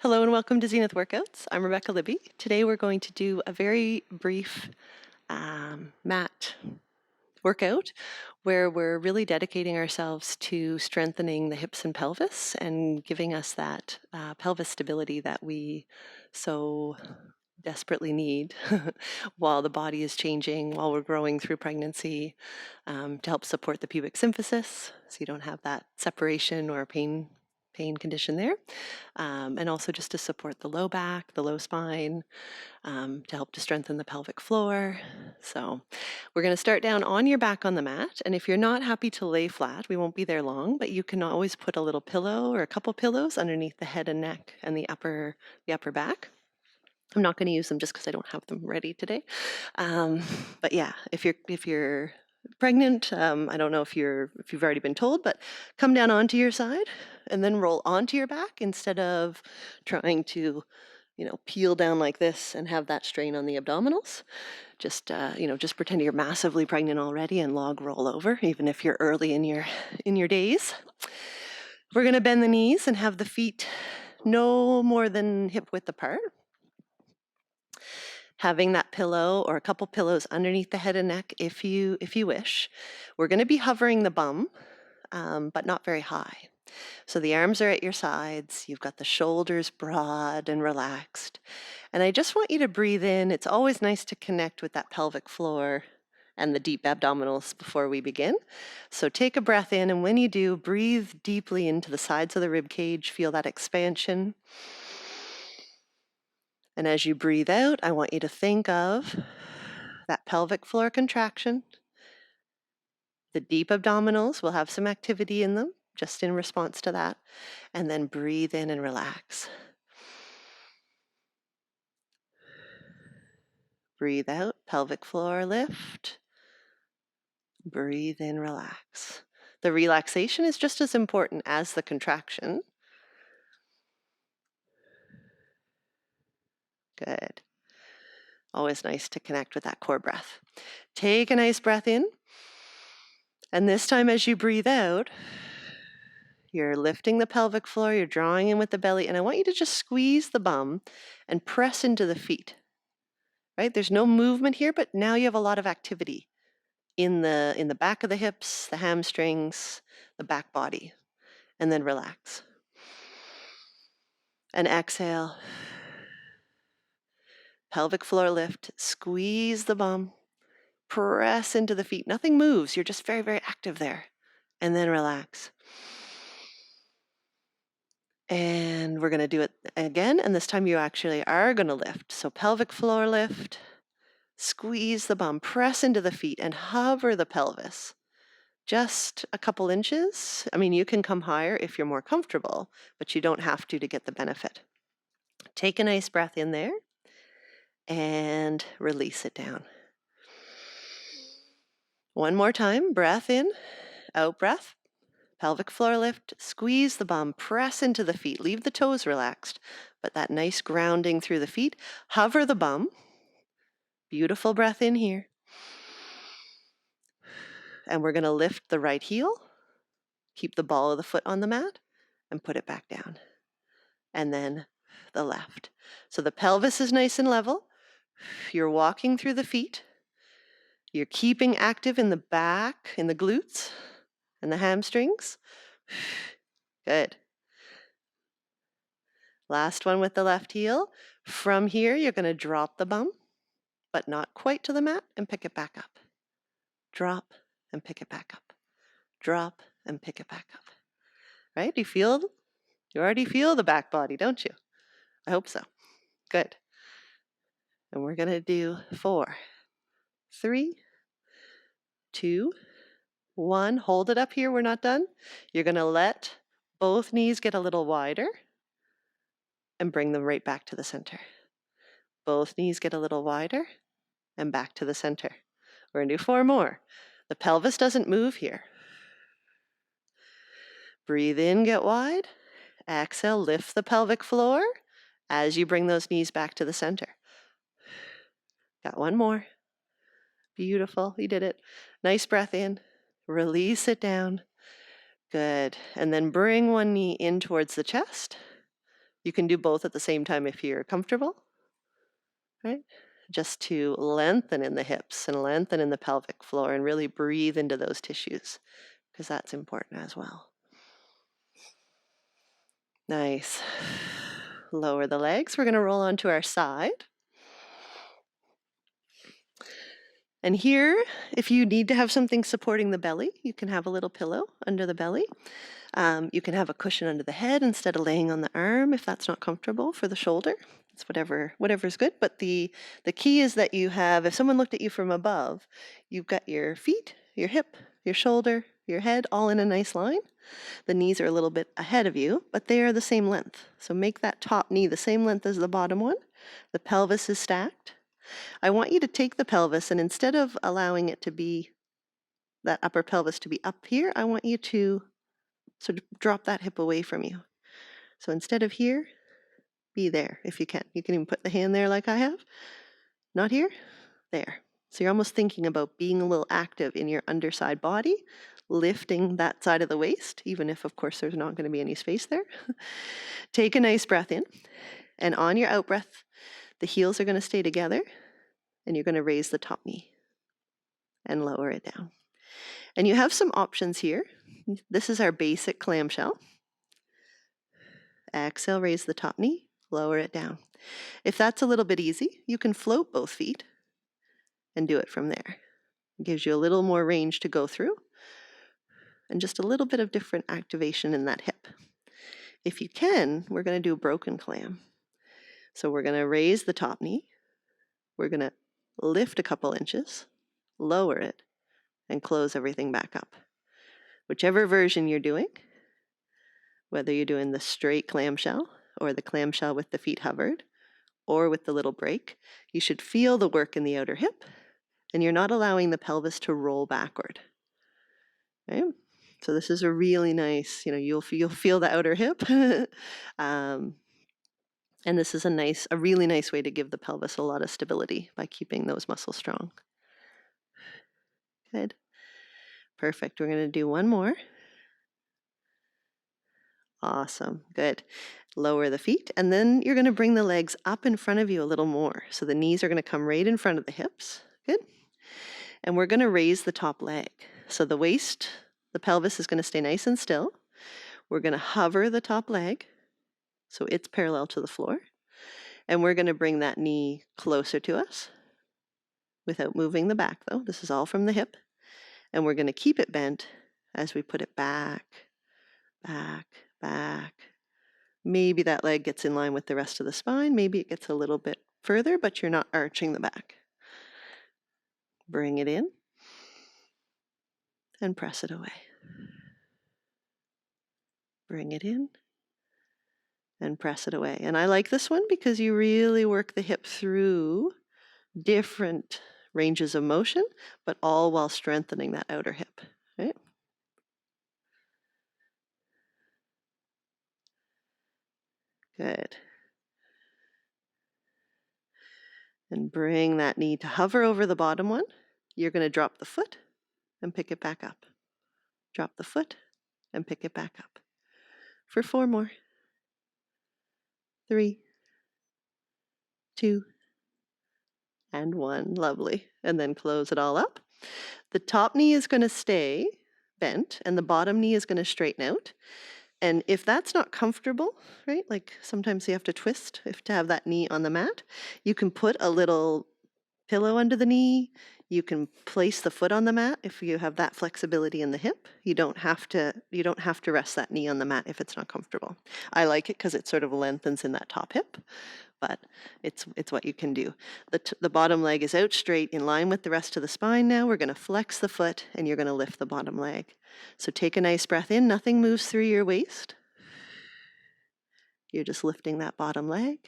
Hello and welcome to Zenith Workouts. I'm Rebecca Libby. Today we're going to do a very brief mat workout where we're really dedicating ourselves to strengthening the hips and pelvis and giving us that pelvis stability that we so desperately need while the body is changing, while we're growing through pregnancy, to help support the pubic symphysis so you don't have that separation or pain condition there, and also just to support the low back, the low spine, to help to strengthen the pelvic floor. So we're going to start down on your back on the mat, and if you're not happy to lay flat, we won't be there long, but you can always put a little pillow or a couple pillows underneath the head and neck and the upper back. I'm not going to use them just because I don't have them ready today. But yeah, if you're pregnant, I don't know if you've already been told, but come down onto your side and then roll onto your back instead of trying to, peel down like this and have that strain on the abdominals. Just pretend you're massively pregnant already and log roll over, even if you're early in your days. We're going to bend the knees and have the feet no more than hip width apart. Having that pillow or a couple pillows underneath the head and neck if you wish. We're going to be hovering the bum, but not very high. So the arms are at your sides, you've got the shoulders broad and relaxed. And I just want you to breathe in. It's always nice to connect with that pelvic floor and the deep abdominals before we begin. So take a breath in, and when you do, breathe deeply into the sides of the rib cage, feel that expansion. And as you breathe out, I want you to think of that pelvic floor contraction. The deep abdominals will have some activity in them, just in response to that. And then breathe in and relax. Breathe out, pelvic floor lift. Breathe in, relax. The relaxation is just as important as the contraction. Good. Always nice to connect with that core breath. Take a nice breath in. And this time as you breathe out, you're lifting the pelvic floor, you're drawing in with the belly, and I want you to just squeeze the bum and press into the feet. Right? There's no movement here, but now you have a lot of activity in the back of the hips, the hamstrings, the back body. And then relax. And exhale. Pelvic floor lift, squeeze the bum, press into the feet. Nothing moves, you're just very, very active there. And then relax. And we're going to do it again, and this time you actually are going to lift. So pelvic floor lift, squeeze the bum, press into the feet, and hover the pelvis. Just a couple inches. I mean, you can come higher if you're more comfortable, but you don't have to get the benefit. Take a nice breath in there. And release it down. One more time, breath in, out breath, pelvic floor lift, squeeze the bum, press into the feet, leave the toes relaxed, but that nice grounding through the feet. Hover the bum, beautiful breath in here. And we're going to lift the right heel, keep the ball of the foot on the mat, and put it back down. And then the left. So the pelvis is nice and level. You're walking through the feet. You're keeping active in the back, in the glutes, and the hamstrings. Good. Last one with the left heel. From here, you're going to drop the bum, but not quite to the mat, and pick it back up. Drop and pick it back up. Drop and pick it back up. Right? You already feel the back body, don't you? I hope so. Good. And we're going to do 4, 3, 2, 1. Hold it up here. We're not done. You're going to let both knees get a little wider and bring them right back to the center. Both knees get a little wider and back to the center. We're going to do 4 more. The pelvis doesn't move here. Breathe in, get wide. Exhale, lift the pelvic floor as you bring those knees back to the center. Got 1 more. Beautiful, you did it. Nice breath in. Release it down. Good. And then bring one knee in towards the chest. You can do both at the same time if you're comfortable, right? Just to lengthen in the hips and lengthen in the pelvic floor and really breathe into those tissues, because that's important as well. Nice. Lower the legs. We're going to roll onto our side. And here, if you need to have something supporting the belly, you can have a little pillow under the belly. You can have a cushion under the head instead of laying on the arm if that's not comfortable for the shoulder. It's whatever's good. But the key is that you have, if someone looked at you from above, you've got your feet, your hip, your shoulder, your head all in a nice line. The knees are a little bit ahead of you, but they are the same length. So make that top knee the same length as the bottom one. The pelvis is stacked. I want you to take the pelvis, and instead of allowing it to be, that upper pelvis to be up here, I want you to sort of drop that hip away from you. So instead of here, be there if you can. You can even put the hand there like I have. Not here, there. So you're almost thinking about being a little active in your underside body, lifting that side of the waist, even if, of course, there's not going to be any space there. Take a nice breath in, and on your out breath, the heels are going to stay together, and you're going to raise the top knee and lower it down. And you have some options here. This is our basic clamshell. Exhale, raise the top knee, lower it down. If that's a little bit easy, you can float both feet and do it from there. It gives you a little more range to go through and just a little bit of different activation in that hip. If you can, we're going to do a broken clam. So we're going to raise the top knee. We're going to lift a couple inches, lower it, and close everything back up. Whichever version you're doing, whether you're doing the straight clamshell or the clamshell with the feet hovered or with the little break, you should feel the work in the outer hip, and you're not allowing the pelvis to roll backward. Okay? So this is a really nice, you'll feel the outer hip. And this is a really nice way to give the pelvis a lot of stability by keeping those muscles strong. Good. Perfect. We're going to do one more. Awesome. Good. Lower the feet, and then you're going to bring the legs up in front of you a little more. So the knees are going to come right in front of the hips. Good. And we're going to raise the top leg. So the waist, the pelvis is going to stay nice and still. We're going to hover the top leg so it's parallel to the floor. And we're going to bring that knee closer to us without moving the back, though. This is all from the hip. And we're going to keep it bent as we put it back, back, back. Maybe that leg gets in line with the rest of the spine. Maybe it gets a little bit further, but you're not arching the back. Bring it in and press it away. Bring it in and press it away. And I like this one because you really work the hip through different ranges of motion, but all while strengthening that outer hip, right? Good. And bring that knee to hover over the bottom one. You're going to drop the foot and pick it back up. Drop the foot and pick it back up. For 4 more. 3, 2, and 1. Lovely. And then close it all up. The top knee is going to stay bent and the bottom knee is going to straighten out. And if that's not comfortable, right, like sometimes you have to twist to have that knee on the mat, you can put a little pillow under the knee. You can place the foot on the mat if you have that flexibility in the hip. You don't have to rest that knee on the mat if it's not comfortable. I like it because it sort of lengthens in that top hip, but it's what you can do. The bottom leg is out straight in line with the rest of the spine now. We're going to flex the foot and you're going to lift the bottom leg. So take a nice breath in. Nothing moves through your waist. You're just lifting that bottom leg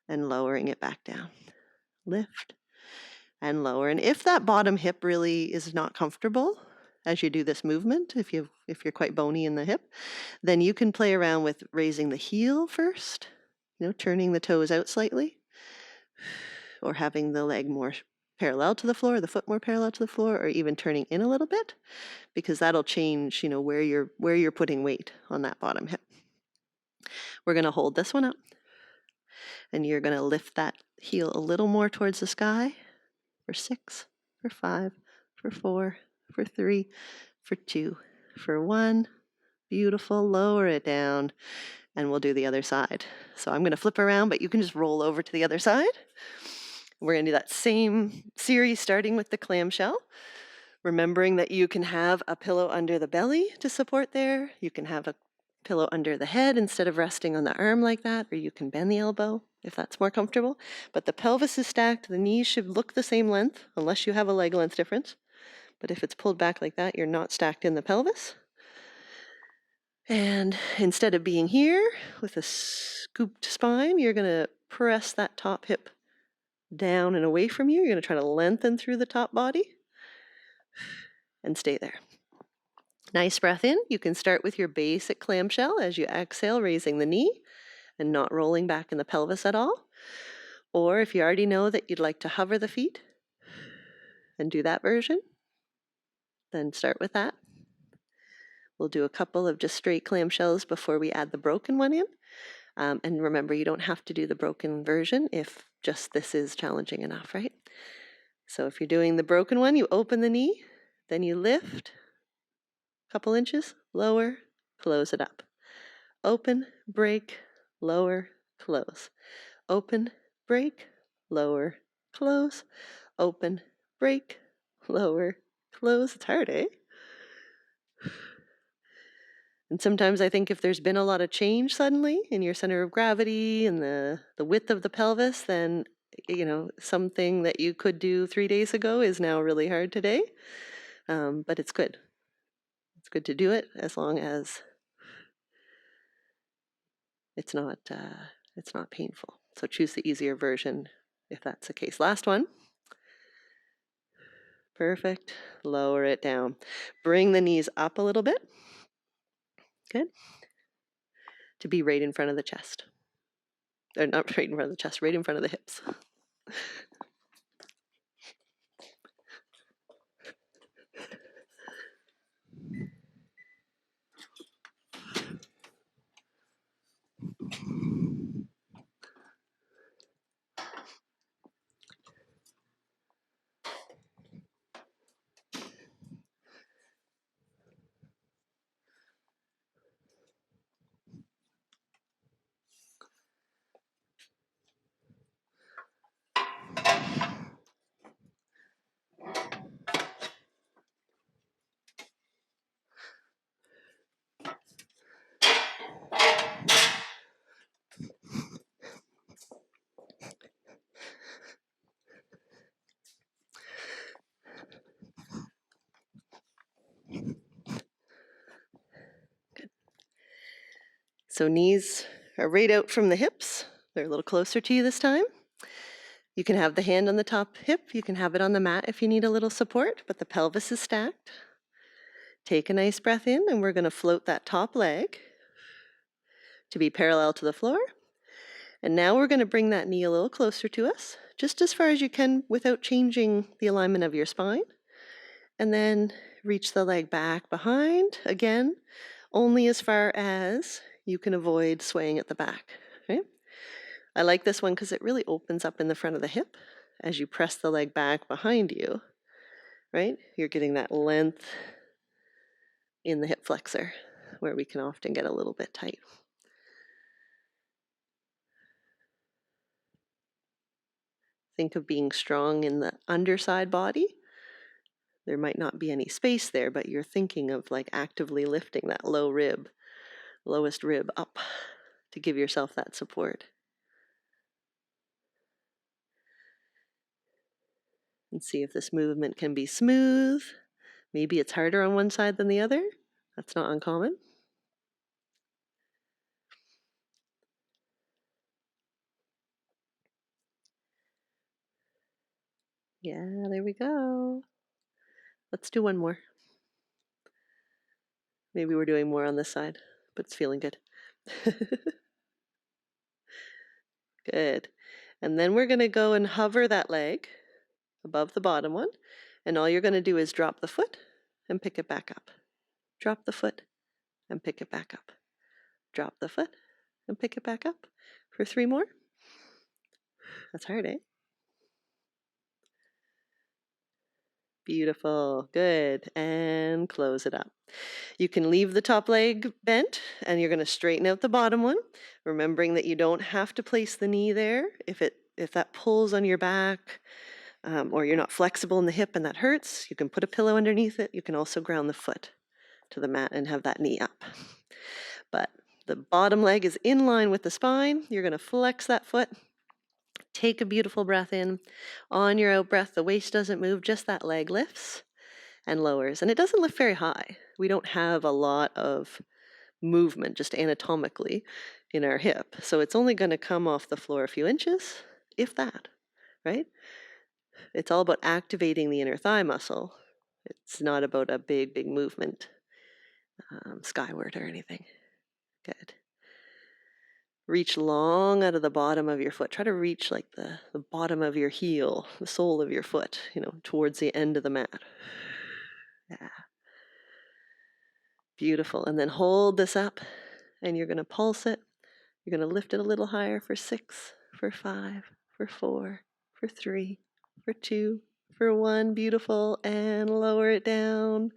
and lowering it back down. Lift and lower. And if that bottom hip really is not comfortable as you do this movement, if you're quite bony in the hip, then you can play around with raising the heel first, turning the toes out slightly, or having the leg more parallel to the floor, the foot more parallel to the floor, or even turning in a little bit, because that'll change, where you're putting weight on that bottom hip. We're going to hold this one up, and you're going to lift that heel a little more towards the sky for 6, for 5, for 4, for 3, for 2, for 1. Beautiful. Lower it down, and we'll do the other side. So I'm going to flip around, but you can just roll over to the other side. We're going to do that same series starting with the clamshell, remembering that you can have a pillow under the belly to support there. You can have a pillow under the head instead of resting on the arm like that, or you can bend the elbow if that's more comfortable. But the pelvis is stacked. The knees should look the same length unless you have a leg length difference. But if it's pulled back like that, you're not stacked in the pelvis. And instead of being here with a scooped spine, you're going to press that top hip down and away from you. You're going to try to lengthen through the top body and stay there. Nice breath in. You can start with your basic clamshell as you exhale, raising the knee and not rolling back in the pelvis at all. Or if you already know that you'd like to hover the feet and do that version, then start with that. We'll do a couple of just straight clamshells before we add the broken one in. And remember, you don't have to do the broken version if just this is challenging enough, right? So if you're doing the broken one, you open the knee, then you lift a couple inches, lower, close it up. Open, break, lower, close. Open, break, lower, close. Open, break, lower, close. It's hard, eh? And sometimes I think if there's been a lot of change suddenly in your center of gravity and the width of the pelvis, then, something that you could do 3 days ago is now really hard today. But it's good. It's good to do it as long as it's not painful. So choose the easier version if that's the case. Last one. Perfect. Lower it down. Bring the knees up a little bit. Good. To be right in front of the chest. Or not right in front of the chest, right in front of the hips. Good. So knees are right out from the hips. They're a little closer to you this time. You can have the hand on the top hip. You can have it on the mat if you need a little support, but the pelvis is stacked. Take a nice breath in, and we're going to float that top leg to be parallel to the floor. And now we're going to bring that knee a little closer to us, just as far as you can without changing the alignment of your spine. And then reach the leg back behind, again, only as far as you can avoid swaying at the back. Okay? I like this one because it really opens up in the front of the hip as you press the leg back behind you, right? You're getting that length in the hip flexor where we can often get a little bit tight. Think of being strong in the underside body. There might not be any space there, but you're thinking of like actively lifting that lowest rib up to give yourself that support. And see if this movement can be smooth. Maybe it's harder on one side than the other. That's not uncommon. Yeah, there we go. Let's do one more. Maybe we're doing more on this side, but it's feeling good. Good. And then we're going to go and hover that leg above the bottom one. And all you're going to do is drop the foot and pick it back up. Drop the foot and pick it back up. Drop the foot and pick it back up for 3 more. That's hard, eh? Beautiful. Good. And close it up. You can leave the top leg bent, and you're going to straighten out the bottom one, remembering that you don't have to place the knee there. If that pulls on your back, or you're not flexible in the hip and that hurts, you can put a pillow underneath it. You can also ground the foot to the mat and have that knee up. But the bottom leg is in line with the spine. You're going to flex that foot. Take a beautiful breath in. On your out breath, the waist doesn't move, just that leg lifts and lowers. And it doesn't lift very high. We don't have a lot of movement just anatomically in our hip. So it's only going to come off the floor a few inches, if that, right? It's all about activating the inner thigh muscle. It's not about a big, big movement skyward or anything. Good. Reach long out of the bottom of your foot. Try to reach like the bottom of your heel, the sole of your foot, towards the end of the mat. Yeah. Beautiful. And then hold this up, and you're going to pulse it. You're going to lift it a little higher for 6, for 5, for 4, for 3, for 2, for 1. Beautiful. And lower it down.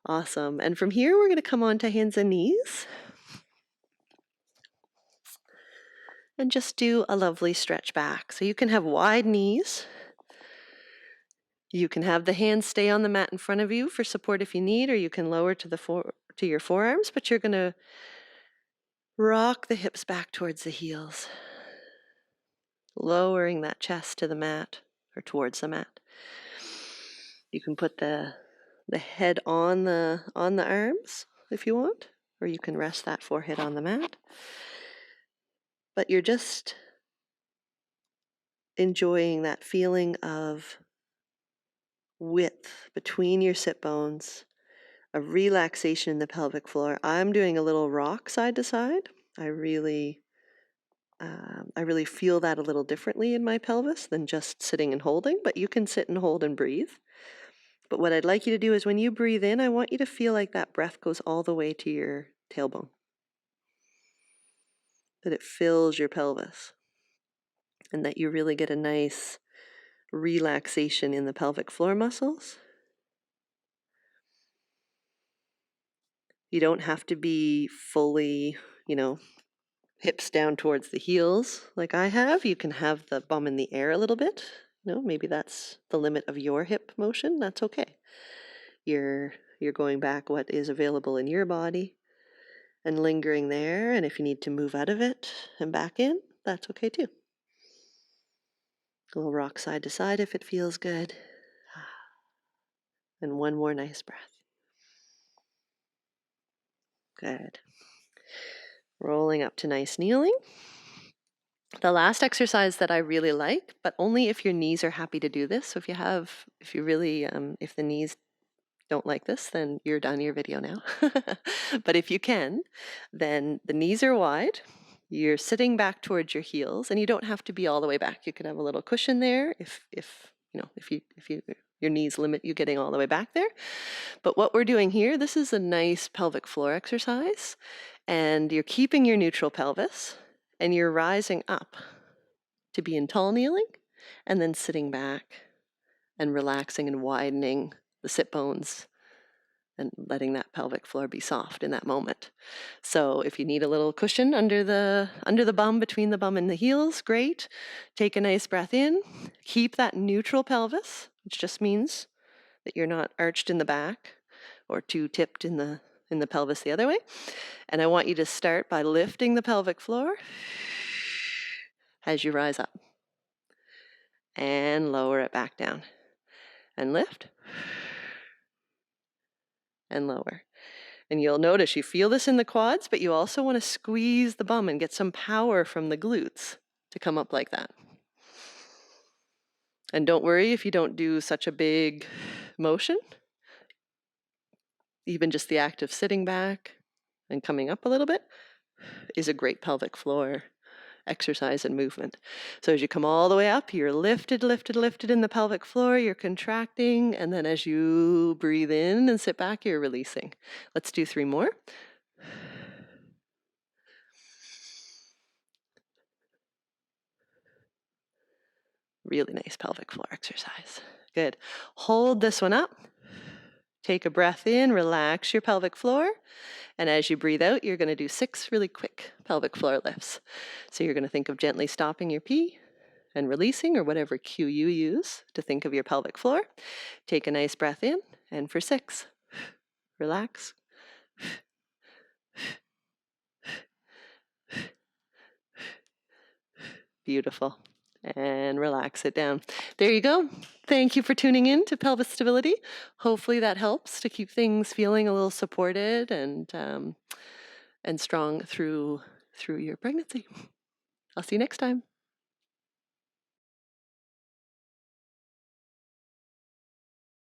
Awesome. And from here, we're going to come on to hands and knees. And just do a lovely stretch back. So you can have wide knees. You can have the hands stay on the mat in front of you for support if you need, or you can lower to your forearms, but you're going to rock the hips back towards the heels, lowering that chest to the mat or towards the mat. You can put the head on the arms if you want, or you can rest that forehead on the mat. But you're just enjoying that feeling of width between your sit bones, a relaxation in the pelvic floor. I'm doing a little rock side to side. I really feel that a little differently in my pelvis than just sitting and holding, but you can sit and hold and breathe. But what I'd like you to do is when you breathe in, I want you to feel like that breath goes all the way to your tailbone, that it fills your pelvis, and that you really get a nice relaxation in the pelvic floor muscles. You don't have to be fully, hips down towards the heels like I have. You can have the bum in the air a little bit. Maybe that's the limit of your hip motion. That's okay. You're going back what is available in your body and lingering there. And if you need to move out of it and back in, that's okay too. A little rock side to side if it feels good. And one more nice breath. Good. Rolling up to nice kneeling. The last exercise that I really like, but only if your knees are happy to do this. So if the knees don't like this, then you're done your video now. But if you can, then the knees are wide. You're sitting back towards your heels, and you don't have to be all the way back. You could have a little cushion there if your knees limit you getting all the way back there. But what we're doing here, this is a nice pelvic floor exercise, and you're keeping your neutral pelvis, and you're rising up to be in tall kneeling, and then sitting back and relaxing and widening the sit bones and letting that pelvic floor be soft in that moment. So if you need a little cushion under the bum, between the bum and the heels, great. Take a nice breath in. Keep that neutral pelvis, which just means that you're not arched in the back or too tipped in the pelvis the other way. And I want you to start by lifting the pelvic floor as you rise up. And lower it back down. And lift. And lower. And you'll notice you feel this in the quads, but you also want to squeeze the bum and get some power from the glutes to come up like that. And don't worry if you don't do such a big motion. Even just the act of sitting back and coming up a little bit is a great pelvic floor exercise and movement. So as you come all the way up, you're lifted in the pelvic floor, you're contracting, and then as you breathe in and sit back, you're releasing. Let's do 3 more. Really nice pelvic floor exercise. Good. Hold this one up. Take a breath in, relax your pelvic floor. And as you breathe out, you're going to do 6 really quick pelvic floor lifts. So you're going to think of gently stopping your pee and releasing, or whatever cue you use to think of your pelvic floor. Take a nice breath in, and for 6, relax. Beautiful. And relax it down. There you go. Thank you for tuning in to Pelvis Stability. Hopefully that helps to keep things feeling a little supported and strong through your pregnancy. I'll see you next time.